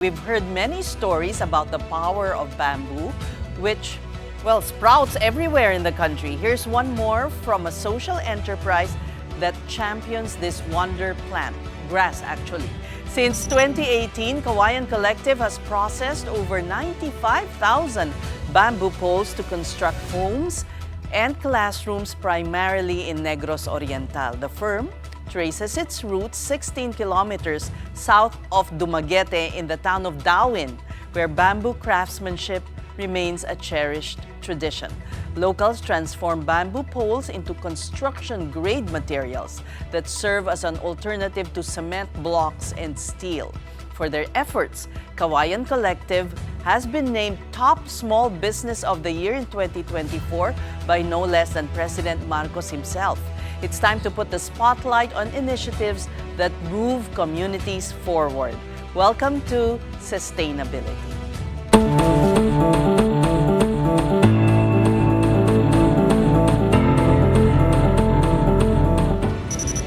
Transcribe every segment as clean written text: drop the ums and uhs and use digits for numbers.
We've heard many stories about the power of bamboo, which, well, sprouts everywhere in the country. Here's one more from a social enterprise that champions this wonder plant, grass actually. Since 2018, Kawayan Collective has processed over 95,000 bamboo poles to construct homes and classrooms primarily in Negros Oriental. The firm traces its roots 16 kilometers south of Dumaguete in the town of Dawin, where bamboo craftsmanship remains a cherished tradition. Locals transform bamboo poles into construction-grade materials that serve as an alternative to cement blocks and steel. For their efforts, Kawayan Collective has been named Top Small Business of the Year in 2024 by no less than President Marcos himself. It's time to put the spotlight on initiatives that move communities forward. Welcome to Sustainability.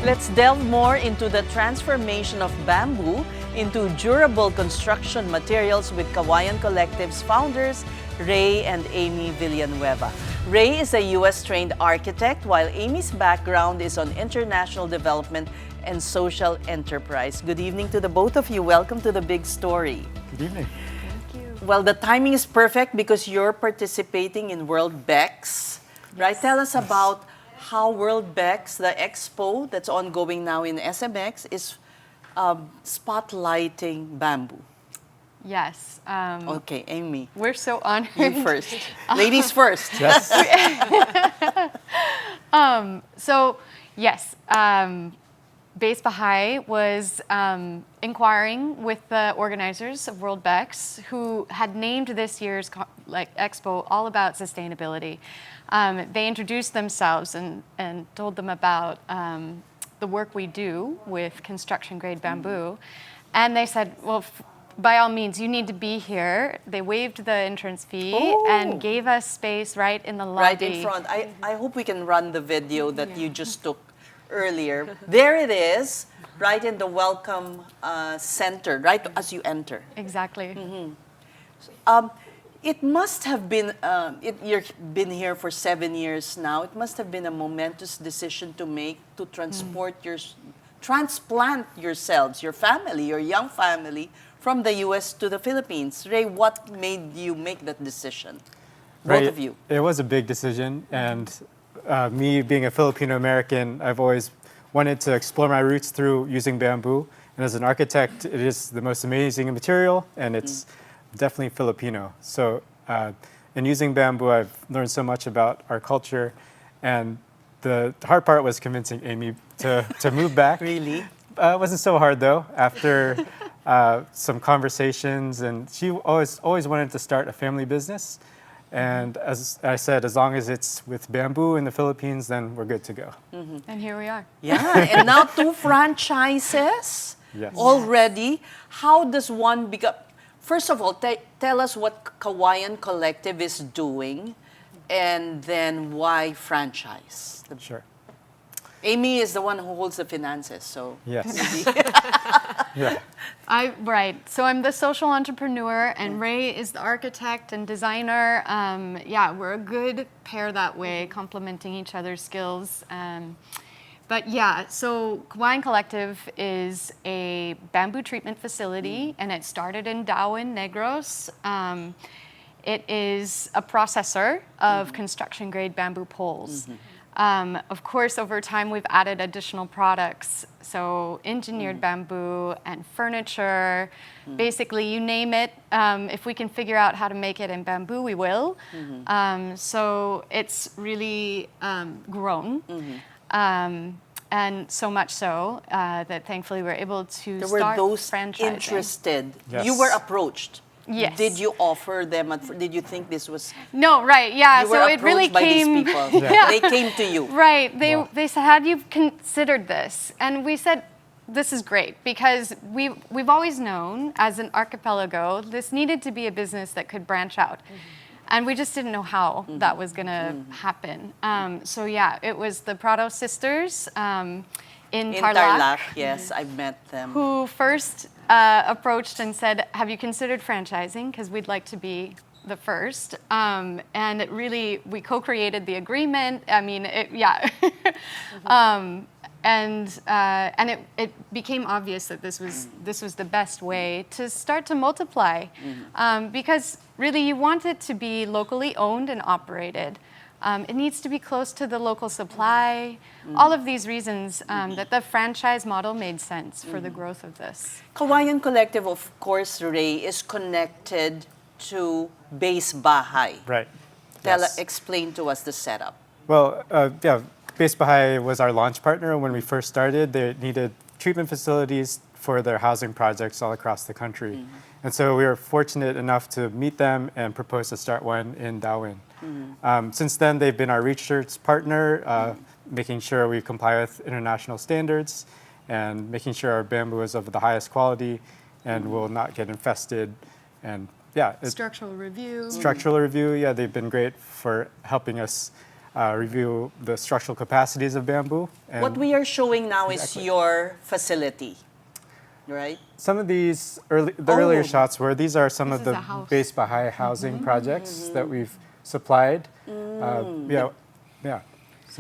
Let's delve more into the transformation of bamboo into durable construction materials with Kawayan Collective's founders, Ray and Amy Villanueva. Ray is a U.S.-trained architect, while Amy's background is on international development and social enterprise. Good evening to the both of you. Welcome to The Big Story. Good evening. Thank you. Well, the timing is perfect because you're participating in World BEX, right? Tell us about how World BEX, the expo that's ongoing now in SMX, is spotlighting bamboo. Yes. Okay, Amy. We're so honored. You first. Ladies first. Yes. Base Baha'i was inquiring with the organizers of World BEX, who had named this year's expo all about sustainability. They introduced themselves and told them about the work we do with construction-grade bamboo. And they said, well, by all means, you need to be here. They waived the entrance fee and gave us space right in the lobby. Right in front. I hope we can run the video that you just took earlier. There it is, right in the welcome center, right as you enter. Exactly. It must have been, you've been here for 7 years now. It must have been a momentous decision to make to transplant yourselves, your family, your young family, from the U.S. to the Philippines. Ray, what made you make that decision? Both of you. It was a big decision, and me being a Filipino American, I've always wanted to explore my roots through using bamboo. And as an architect, it is the most amazing material, and it's definitely Filipino. So in using bamboo, I've learned so much about our culture, and the hard part was convincing Amy to move back. Really? It wasn't so hard though. After some conversations, and she always wanted to start a family business. And as I said, as long as it's with bamboo in the Philippines, then we're good to go. And here we are. Yeah, and now 2 franchises already. How does one become? First of all, tell us what Kawayan Collective is doing, and then why franchise. Sure. Amy is the one who holds the finances, so Yes. Yeah. Right. So I'm the social entrepreneur, and Ray is the architect and designer. We're a good pair that way, complementing each other's skills. So Kawayan Collective is a bamboo treatment facility, and it started in Dawin, Negros. It is a processor of construction-grade bamboo poles. Of course, over time, we've added additional products. So engineered bamboo and furniture, basically you name it. If we can figure out how to make it in bamboo, we will. So it's really grown. And so much so that thankfully we're able to there start were those franchising. interested. Yes. You were approached. Yes. Did you offer them? Did you think this was? No, right, yeah. You were So it really approached by came. these people. Yeah. They came to you. Right. They Wow. they said, "Have you considered this?" And we said, "This is great," because we've always known as an archipelago this needed to be a business that could branch out. And we just didn't know how that was going to happen. It was the Prado sisters in Tarlac, Yes, I've met them. who first approached and said, have you considered franchising? Because we'd like to be the first. And it really, we co-created the agreement. I mean, and it became obvious that this was the best way to start to multiply, because really you want it to be locally owned and operated. It needs to be close to the local supply. All of these reasons that the franchise model made sense for the growth of this. Kawayan Collective, of course, Ray, is connected to Base Bahay. Right. Yes. Explain to us the setup. Well, Base Bahay was our launch partner when we first started. They needed treatment facilities for their housing projects all across the country. And so we were fortunate enough to meet them and propose to start one in Darwin. Since then, they've been our research partner, making sure we comply with international standards and making sure our bamboo is of the highest quality and will not get infested. And Structural review. Structural review, they've been great for helping us review the structural capacities of bamboo. And what we are showing now is your facility, right? some of these earlier shots were, these are some of This the is a house. Base Bahay housing projects that we've supplied. Some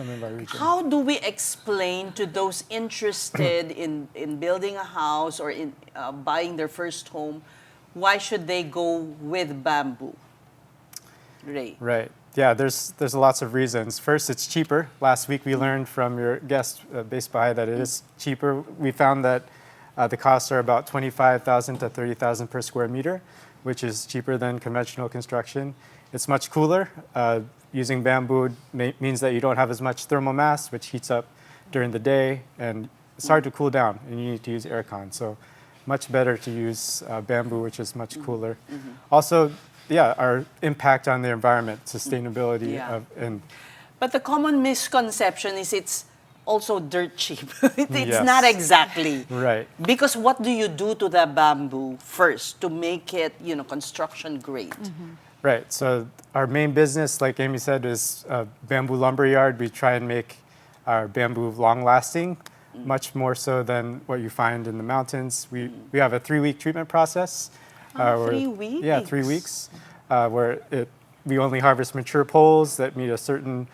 of our region. How do we explain to those interested in building a house or in buying their first home, why should they go with bamboo? Ray. Right. Yeah, there's lots of reasons. First, it's cheaper. Last week we learned from your guest, Base Bahay, that it is cheaper. We found that the costs are about $25,000 to $30,000 per square meter, which is cheaper than conventional construction. It's much cooler. Using bamboo means that you don't have as much thermal mass, which heats up during the day, and it's hard to cool down, and you need to use aircon. So much better to use bamboo, which is much cooler. Also, our impact on the environment, sustainability. But the common misconception is it's also dirt cheap. It's Yes. not exactly. Right. Because what do you do to the bamboo first to make it, construction grade? Right. So our main business, like Amy said, is bamboo lumberyard. We try and make our bamboo long-lasting, much more so than what you find in the mountains. We have a 3-week treatment process. 3 weeks? Yeah, 3 weeks, where we only harvest mature poles that meet a certain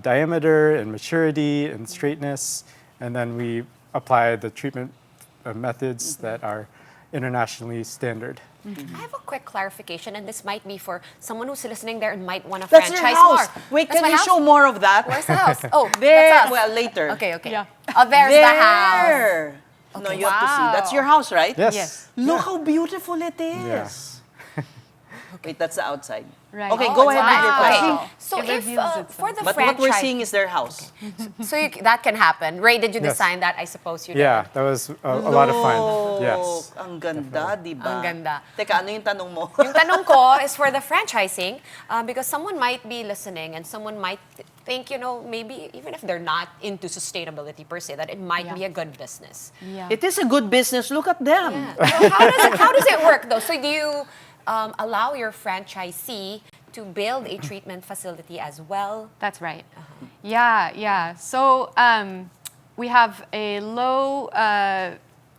diameter and maturity and straightness, and then we apply the treatment methods that are internationally standard. I have a quick clarification, and this might be for someone who's listening there and might want to That's franchise your house. more. Wait, That's can my we house? show more of that? Where's the house? Oh, There. that's us. Well, later. Okay. Yeah. Oh, there's the house. There. No, you have to see. That's your house, right? Yes. Yes. Look how beautiful it is. Yeah. Wait, that's the outside. Right. Okay, Oh, go it's ahead with your wow. question. Okay. So It if reveals itself. for the But franchise, what we're seeing is their house. so that can happen. Ray, did you Yes. design that? I suppose you did. Yeah, that was a lot of fun. Yes. Look, ang ganda, di ba? Ang ganda. Teka, ano yung tanong mo? Yung tanong ko is for the franchising, because someone might be listening and someone might think, maybe even if they're not into sustainability per se, that it might be a good business. Yeah. It is a good business. Look at them. Yeah. So how does it work though? So do you allow your franchisee to build a treatment facility as well? That's right. Yeah. So we have a low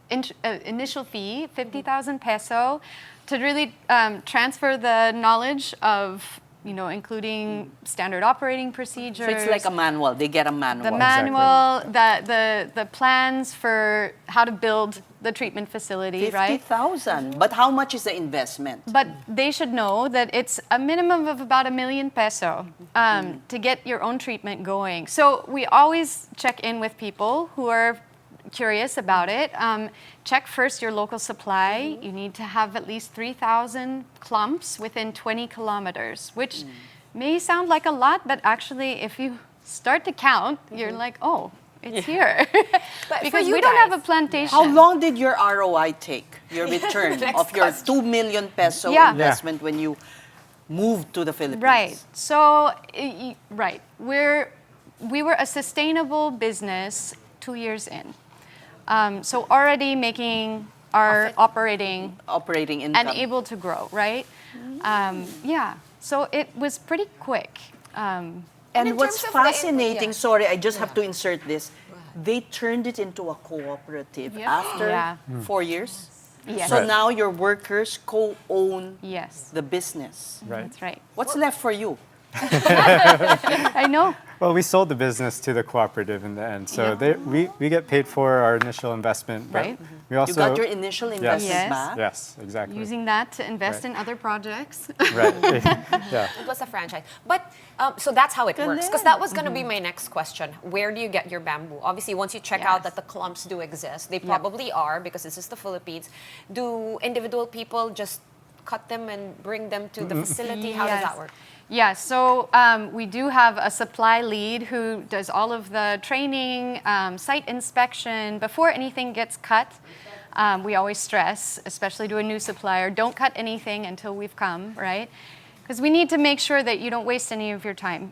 initial fee, 50,000 peso, to really transfer the knowledge of, including standard operating procedures. So it's like a manual. They get a manual. the manual, the plans for how to build the treatment facility, right? 50,000. But how much is the investment? But they should know that it's a minimum of about ₱1 million to get your own treatment going. So we always check in with people who are curious about it. Check first your local supply. You need to have at least 3,000 clumps within 20 kilometers, which may sound like a lot, but actually if you start to count, you're like, oh, it's here. But for Because you we don't have a guys, plantation. How long did your ROI take? Your return Next of your question. 2 million peso Yeah. investment when you moved to the Philippines? Right. So, right. We were a sustainable business 2 years in. So already making our operating Operating income. and able to grow, right? So it was pretty quick. And in what's terms of the- fascinating, yeah. sorry, I just have to insert this. They turned it into a cooperative Yeah. after Yeah. 4 years. Yes. So Right. now your workers co-own Yes. the business. Right. That's right. What's left for you? I know. Well, we sold the business to the cooperative in the end, so we get paid for our initial investment. But Right. we also You got your initial investment Yes. back. yes, exactly. Using that to invest Right. in other projects. right. yeah. It was a franchise. But so that's how it works. Because Galing. that was going to be my next question. Where do you get your bamboo? Obviously, once you check out Yes. that the clumps do exist, they probably are because this is the Philippines. Do individual people just cut them and bring them to the facility? How does Yes. that work? Yeah, so we do have a supply lead who does all of the training, site inspection. Before anything gets cut, we always stress, especially to a new supplier, don't cut anything until we've come, right? Because we need to make sure that you don't waste any of your time,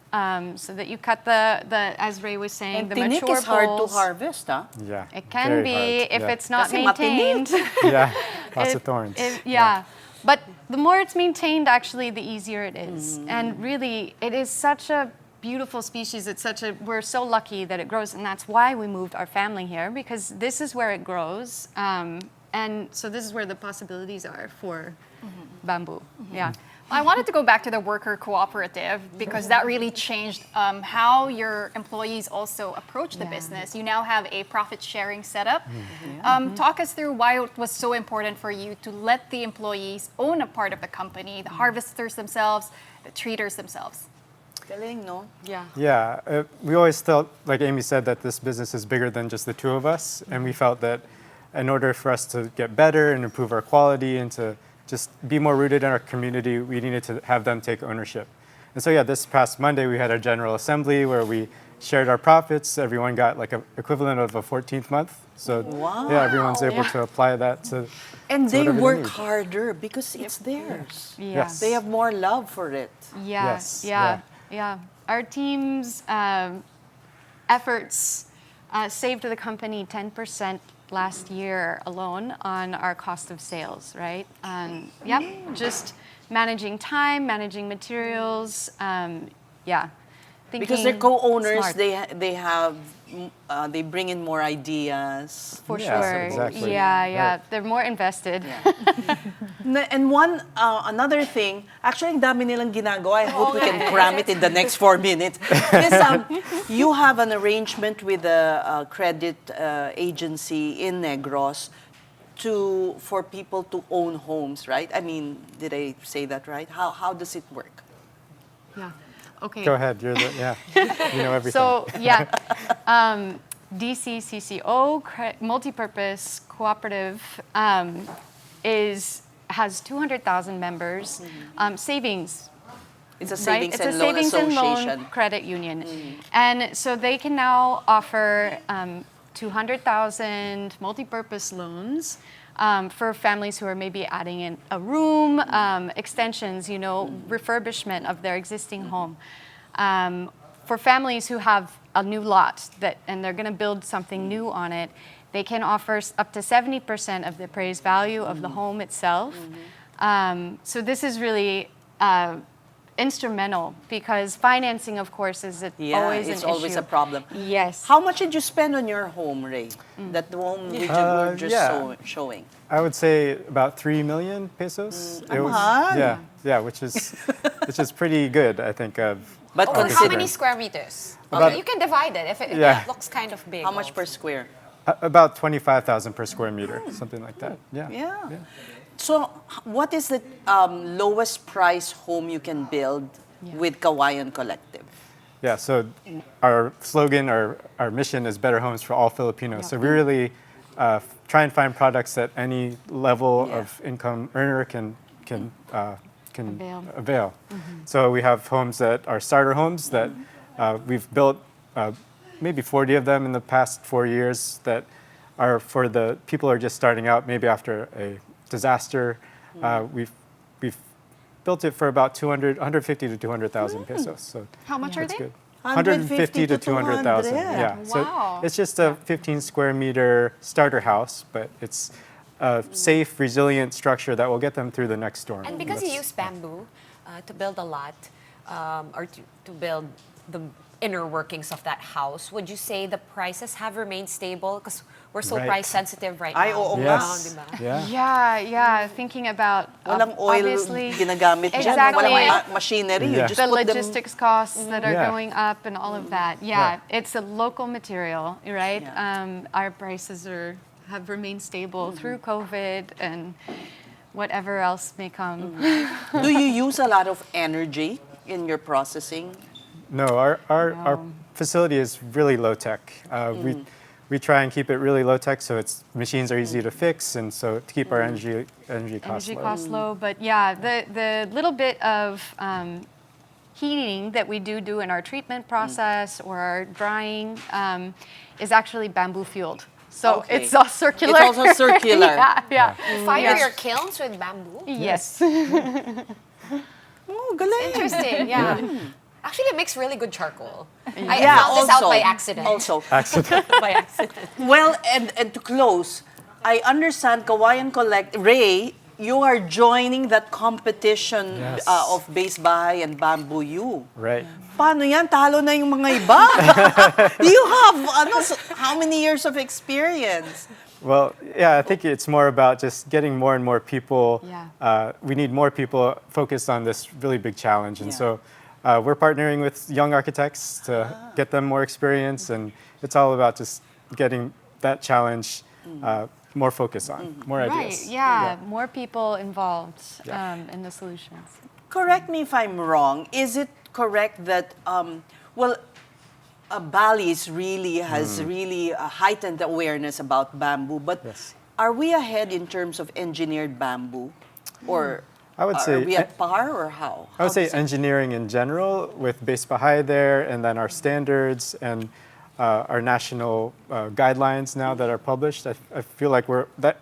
so that you cut the as Ray was saying, And the tinik mature is hard to poles. harvest, huh? Yeah. It can very be hard. if yeah. it's not Kasi maintained. yeah, lots of thorns. Yeah. But the more it's maintained, actually, the easier it is. And really, it is such a beautiful species. We're so lucky that it grows, and that's why we moved our family here, because this is where it grows. And so this is where the possibilities are for bamboo. Yeah. I wanted to go back to the worker cooperative because that really changed how your employees also approach the business. You now have a profit sharing setup. Talk us through why it was so important for you to let the employees own a part of the company, the harvesters themselves, the treaters themselves. Galing, no? Yeah. Yeah, we always felt, like Amy said, that this business is bigger than just the two of us, and we felt that in order for us to get better and improve our quality and to just be more rooted in our community, we needed to have them take ownership. And so, yeah, this past Monday we had a general assembly where we shared our profits. Everyone got like an equivalent of a 14th month. So, yeah, everyone's able to apply that to. And to they whatever they work need. harder because it's theirs. Yeah. Yes. They have more love for it. Yeah, Yes, yeah. Our team's efforts saved the company 10% last year alone on our cost of sales, right? Yeah, just managing time, managing materials, yeah. Because they're Thinking co-owners, smart. they bring in more ideas. For Yeah, sure. exactly. Yeah. Right. They're more invested. And another thing, actually, ang dami nilang ginagawa. I hope we can cram it in the next 4 minutes. Yes, you have an arrangement with a credit agency in Negros for people to own homes, right? I mean, did I say that right? How does it work? Yeah. Okay. Go ahead, you know everything. So yeah, DCCCO, multi-purpose cooperative, has 200,000 members. Savings, It's a right? savings It's a and loan savings and association. loan credit union, and so they can now offer 200,000 multi-purpose loans. For families who are maybe adding in a room, extensions, refurbishment of their existing home. For families who have a new lot and they're going to build something new on it, they can offer up to 70% of the appraised value of the home itself. So this is really instrumental because financing, of course, is always an it's issue. always a problem. Yes. How much did you spend on your home, Ray? That the home which you were just yeah. showing. I would say about 3 million pesos. It was, mahal. yeah, which is pretty good, I think. But Oh, how consider many square meters? About- You can divide it if it Yeah. looks kind of big. how much per also. square? About 25,000 per square meter, something like that. Yeah. Yeah. So, what is the lowest price home you can build with Kawayan Collective? Yeah, so our slogan, our mission is better homes for all Filipinos. So we really try and find products that any level of income earner can avail. So we have homes that are starter homes that we've built maybe 40 of them in the past 4 years that are for the people who are just starting out, maybe after a disaster. We've built it for about 150 to 200,000 pesos. So How much are that's they? good. 150 to 200,000. 200. Yeah. Wow. So it's just a 15 square meter starter house, but it's a safe, resilient structure that will get them through the next storm. And because you use bamboo to build a lot, or to build the inner workings of that house, would you say the prices have remained stable? Because we're so Right. price sensitive right Ay, now. oo nga. Yes. Diba? Yeah. Yeah, thinking about Walang oil obviously ginagamit dyan. Exactly. Walang machinery. You Yeah. just the put them... logistics costs that are Yeah. going up and all of that. Yeah, Right. it's a local material, right? Yeah. Our prices have remained stable through COVID and whatever else may come. Do you use a lot of energy in your processing? No, our facility is really low tech. We try and keep it really low tech, so machines are easy to fix, and so to keep our energy costs Energy low. costs low, but yeah, the little bit of heating that we do in our treatment process or our drying is actually bamboo fueled. So Okay. it's all circular. It's also circular. yeah. Fire your kilns with bamboo? Yes. Oh, galing. Interesting, yeah. Actually, it makes really good charcoal. I Yeah, found this out also- by accident. Also, Accident. By accident. well, and to close, I understand Kawayan Collective, Ray, you are joining that competition Yes. of base bahay and bamboo U. Right. Paano yan? Talo na yung mga iba. You have how many years of experience? Well, yeah, I think it's more about just getting more and more people. Yeah. We need more people focused on this really big challenge. And Yeah. so we're partnering with young architects to get them more experience. And it's all about just getting that challenge more focus on, more Right. ideas. Yeah. More people involved Yeah. in the solutions. Correct me if I'm wrong. Is it correct that, Bally's really has really heightened awareness about bamboo, but Yes. are we ahead in terms of engineered bamboo? Or I would are say we at par or how? I would say does it- engineering in general, with Base Baha'i there, and then our standards and our national guidelines now that are published. I feel like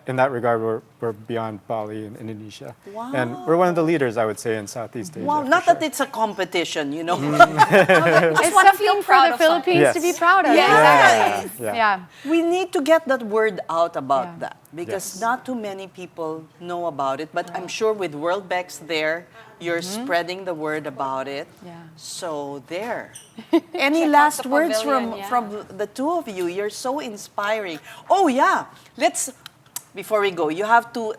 in that regard we're beyond Bali and Indonesia, and we're one of the leaders, I would say, in Southeast Asia. Wow, for not sure. that it's a competition, you know. It's wanna feel something for proud the of Philippines to be Yes. proud of. Yes. Exactly. Yeah. Yeah. We need to get that word out about Yeah. that because Yes. not too many people know about it. But I'm sure with World Bex there, you're spreading the word about it. Yeah. So there. Any Check out last the words pavilion, from the two of you? You're so inspiring. Oh yeah, before we go, you have to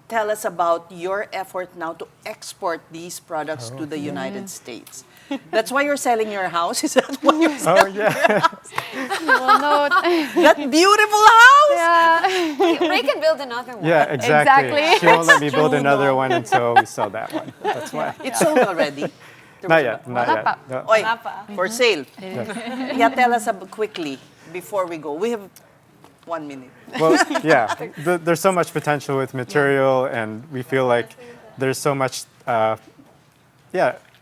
tell us about your effort now to export these products to the United States. That's why you're selling your house? Is that why you're Oh yeah. Well, no. that beautiful house? Yeah. Ray can build another one. Yeah, exactly. Exactly. She won't let me build true, another no. one until we sell that one. That's why. It's sold already. There Not was yet. a- Not Wala pa. yet. No. Oy, Wala pa. for sale. Yeah, tell us quickly before we go. We have 1 minute. Well, yeah, there's so much potential with material, and we feel like there's so much,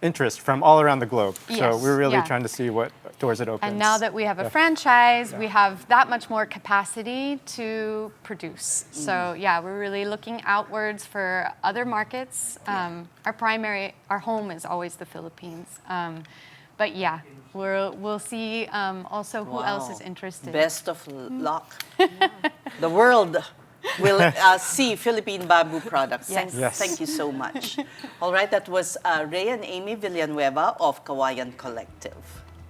interest from all around the globe. So Yes, we're really yeah. trying to see what doors it opens. And now that we have a franchise, we have that much more capacity to produce. So yeah, we're really looking outwards for other markets. Our home is always the Philippines. But yeah, we'll see also who else is Wow. interested. Best of luck. The world will see Philippine bamboo products. Yes. Yes. Thank you so much. All right, that was Ray and Amy Villanueva of Kawayan Collective.